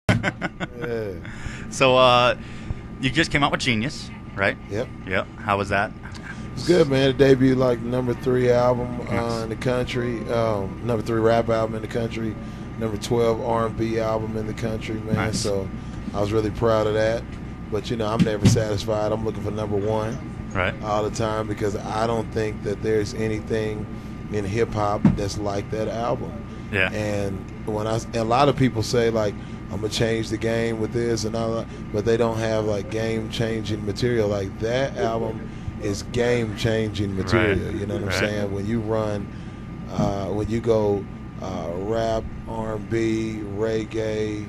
Yeah. So, you just came out with Genius, right? Yep. Yep. How was that? It's good, man. It debuted like #3 album in the country, #3 rap album in the country, #12 R&B album in the country, man. Nice. So I was really proud of that. But, I'm never satisfied. I'm looking for #1 Right. all the time because I don't think that there's anything in hip-hop that's like that album. Yeah. And a lot of people say, like, I'm going to change the game with this and all that, but they don't have, like, game-changing material. Like, that album is game-changing material. Right. You know what I'm Right. saying? When you run, when you go rap, R&B, reggae,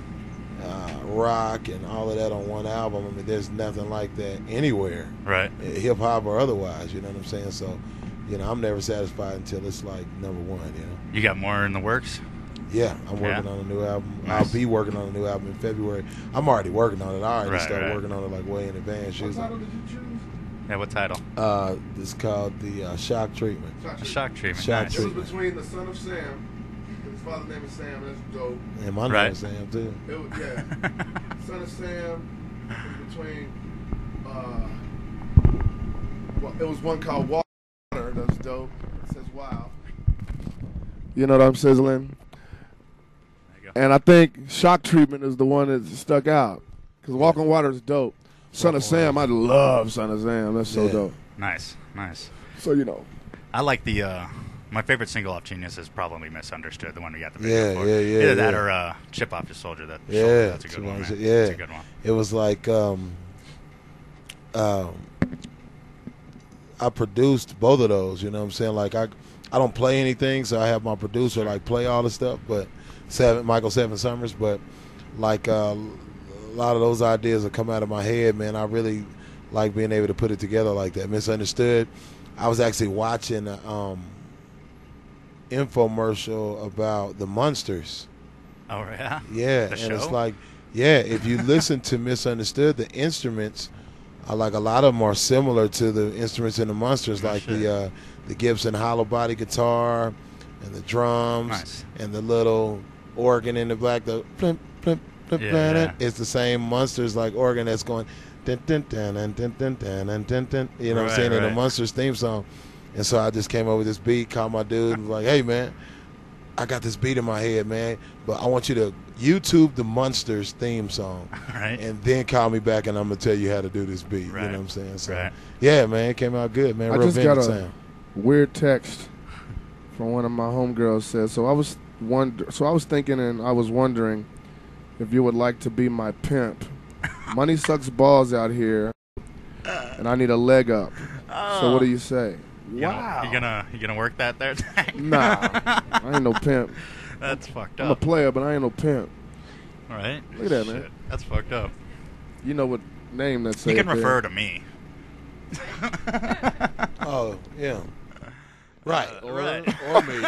rock, and all of that on one album, I mean, there's nothing like that anywhere. Right. Hip-hop or otherwise, you know what I'm saying? So, I'm never satisfied until it's, like, #1, You got more in the works? Yeah, I'm working on a new album. Nice. I'll be working on a new album in February. I'm already working on it. I already Right, started right. working on it, like, way in advance. What title did you choose? Yeah, what title? It's called the Shock Treatment. A Shock Treatment. Shock Nice. It was Treatment. between the son of Sam, his father's name is Sam, that's dope. And my name Right. is Sam, too. It was, yeah. Son of Sam was between, well, it was one called Water, that's dope. It says wow. You know what I'm sizzling? There you go. And I think Shock Treatment is the one that stuck out. Because Walk on Water is dope. Son of Sam, I love Son of Sam. That's so Yeah. dope. Nice. Nice. So, I like the, my favorite single off Genius is probably Misunderstood, the one we got the Yeah, video for. yeah, yeah, Either that yeah. or Chip Off Your Soldier. Yeah. That's a good one, man. Yeah. That's a good one. It was like I produced both of those, you know what I'm saying? Like, I don't play anything, so I have my producer, like, play all the stuff, but Michael Seven Summers, but, like, a lot of those ideas that come out of my head, man. I really like being able to put it together like that. Misunderstood. I was actually watching an infomercial about the Munsters. Oh, yeah? Yeah, The and show? it's like, yeah, if you listen to Misunderstood, the instruments are like a lot of them are similar to the instruments in the Munsters, Oh, like shit. the Gibson hollow body guitar and the drums Nice. and the little organ in the back, the plimp, plimp, plimp, Yeah, plimp. yeah. It's the same Munsters like organ that's going dun, dun, dun, dun, dun, dun, dun, dun, dun, dun, you know what I'm Right, saying, in the right. Munsters theme song. And so I just came up with this beat, called my dude, and was like, hey, man, I got this beat in my head, man, but I want you to YouTube the Munsters theme song Right. and then call me back and I'm going to tell you how to do this beat. Right. You know what I'm saying? So, Right. yeah, man, it came out good, man. I Real just got vintage a sound. weird text from one of my homegirls said, so I was thinking and I was wondering if you would like to be my pimp. Money sucks balls out here and I need a leg up. So what do you say? You gonna work that there? Nah, I ain't no pimp. That's fucked I'm a up. player, but I ain't no pimp. Right? Look at that, man. Shit, that's fucked up. You know what name that's You can refer to me. Oh, yeah. Right. Right. Or me.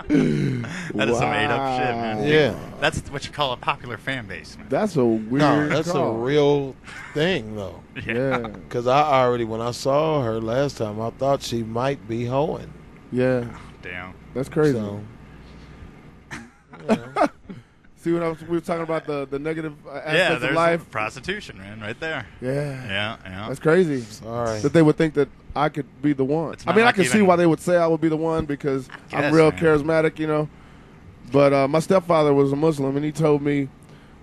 That is some made up shit, man. Yeah. That's what you call a popular fan base, man. That's a weird No, that's call. a real thing, though. Yeah. Because when I saw her last time, I thought she might be hoeing. Yeah. Damn. That's crazy. So, See what we were talking about the negative Yeah, aspects there's of life? prostitution, man, right there. Yeah. Yeah. That's crazy. sorry. That they would think that I could be the one. It's I not mean, like I can see even- why they would say I would be the one because I'm guess, real man. charismatic, But my stepfather was a Muslim, and he told me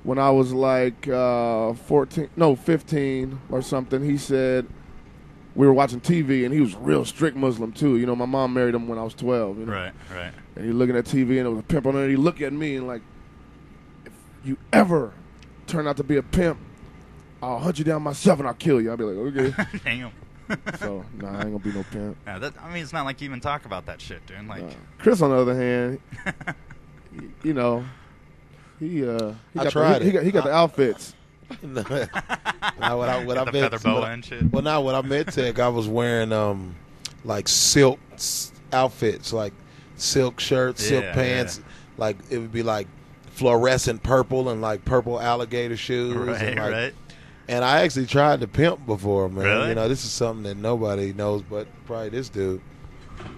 when I was like 15 or something, he said we were watching TV, and he was a real strict Muslim, too. My mom married him when I was 12. Right. And he looking at TV, and it was a pimp on it, and he looked at me and like, if you ever turn out to be a pimp, I'll hunt you down myself and I'll kill you. I'll be like, okay. Damn. So, nah, I ain't gonna be no pimp. Yeah, it's not like you even talk about that shit, dude. Like, Chris, on the other hand, he got tried it. he got the outfits. Now, when I the met, feather boa and shit. Well, now when I met Tech, I was wearing like silk outfits, like silk shirts, silk Yeah, pants. Like it would be like fluorescent purple and like purple alligator shoes. Right, and like, right. And I actually tried to pimp before, man. Really? This is something that nobody knows, but probably this dude.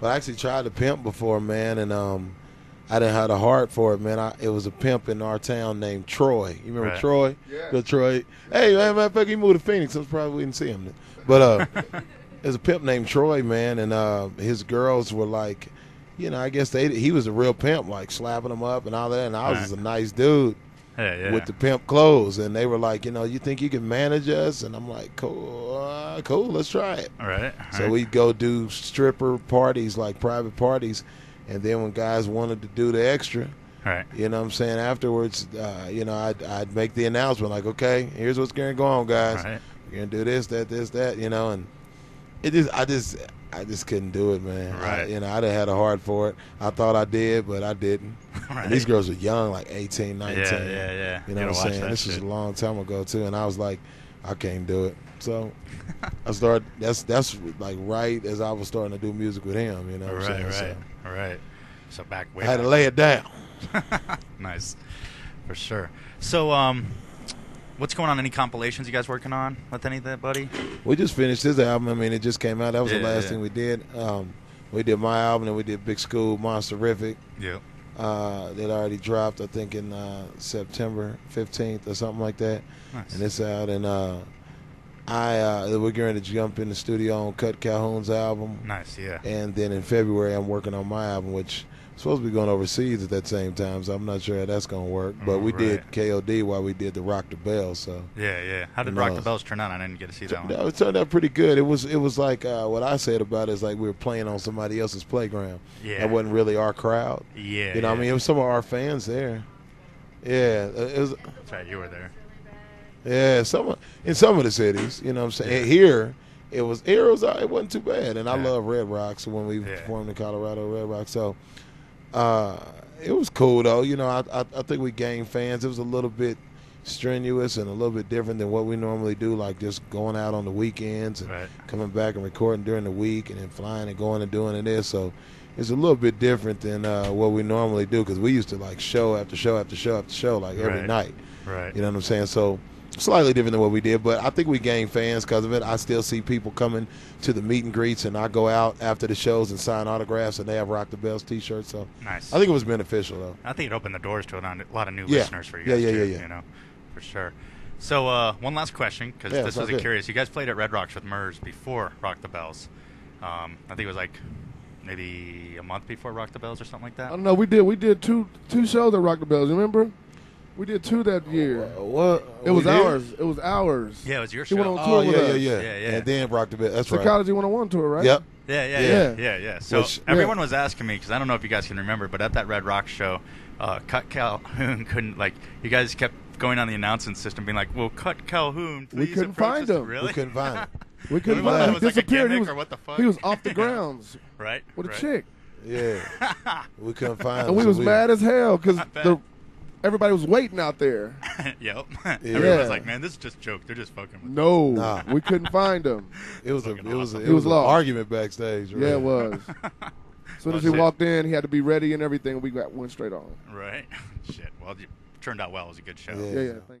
But I actually tried to pimp before, man, and I didn't have the heart for it, man. It was a pimp in our town named Troy. You remember Troy? Yeah. Good Troy. Hey, man, matter of fact, he moved to Phoenix. So probably we didn't see him. But there's a pimp named Troy, man, and his girls were like, I guess he was a real pimp, like slapping them up and all that. And I was just a nice dude with the pimp clothes. And they were like, you think you can manage us? And I'm like, cool, let's try it. All right. So we'd go do stripper parties, like private parties. And then when guys wanted to do the extra, you know what I'm saying, afterwards, I'd make the announcement like, okay, here's what's going to go on, guys. We're going to do this, that, and I just couldn't do it, man. I done had a heart for it. I thought I did, but I didn't. And these girls were young, like 18, 19. Yeah. You know what I'm saying? This was a long time ago, too, and I was like, I can't do it. So I started. That's like right as I was starting to do music with him. You know what I'm saying? Right. So back way. I had to lay it down. Nice, for sure. So what's going on? Any compilations you guys working on with anybody? We just finished his album. I mean, it just came out. That was the last thing we did. We did my album, and we did Big School, Monster-rific. Yeah. That already dropped, I think, in September 15th or something like that. Nice. And it's out, and we're going to jump in the studio on Cut Calhoun's album. Nice, yeah. And then in February, I'm working on my album, which is supposed to be going overseas at that same time, so I'm not sure how that's going to work. But we did K.O.D. while we did the Rock the Bell. So yeah. How did Rock the Bells turn out? I didn't get to see that one. It turned out pretty good. It was like what I said about it is like we were playing on somebody else's playground. Yeah. That wasn't really our crowd. Yeah. You know what I mean? It was some of our fans there. Yeah. It was. That's right, you were there. Yeah, in some of the cities, you know what I'm saying. Here, it wasn't too bad, and I love Red Rocks when we performed in Colorado, Red Rocks. So, it was cool though. I think we gained fans. It was a little bit strenuous and a little bit different than what we normally do, like just going out on the weekends and coming back and recording during the week, and then flying and going and doing this. So, it's a little bit different than what we normally do because we used to like show after show after show after show, like every night. Right. You know what I'm saying? So. Slightly different than what we did, but I think we gained fans because of it. I still see people coming to the meet and greets, and I go out after the shows and sign autographs, and they have Rock the Bells T-shirts. So nice. I think it was beneficial, though. I think it opened the doors to a lot of new listeners for you guys, yeah. For sure. So one last question, because this was curious. You guys played at Red Rocks with Murs before Rock the Bells. I think it was like maybe a month before Rock the Bells or something like that. I don't know. We did two shows at Rock the Bells. Remember? We did 2 that year. What? It was ours. It was ours. Yeah, it was your show. He went on tour with us. Yeah. And then Rock the Bells. That's right. Psychology 101 tour, right? Yep. Yeah. So everyone was asking me, because I don't know if you guys can remember, but at that Red Rock show, Cut Calhoun couldn't, like, you guys kept going on the announcement system being like, well, Cut Calhoun, please. We couldn't find him. Really? We couldn't find him. We couldn't find him. He disappeared. He was off the grounds. Right. With a chick. Yeah. We couldn't find him. And we was mad as hell because everybody was waiting out there. Yep. Everyone was like, man, this is just a joke. They're just fucking with No, we couldn't find him. It was an argument backstage. Right? Yeah, it was. As soon as he walked in, he had to be ready and everything. We went straight on. Right. Shit. Well, you turned out well. It was a good show. Yeah. Thank you.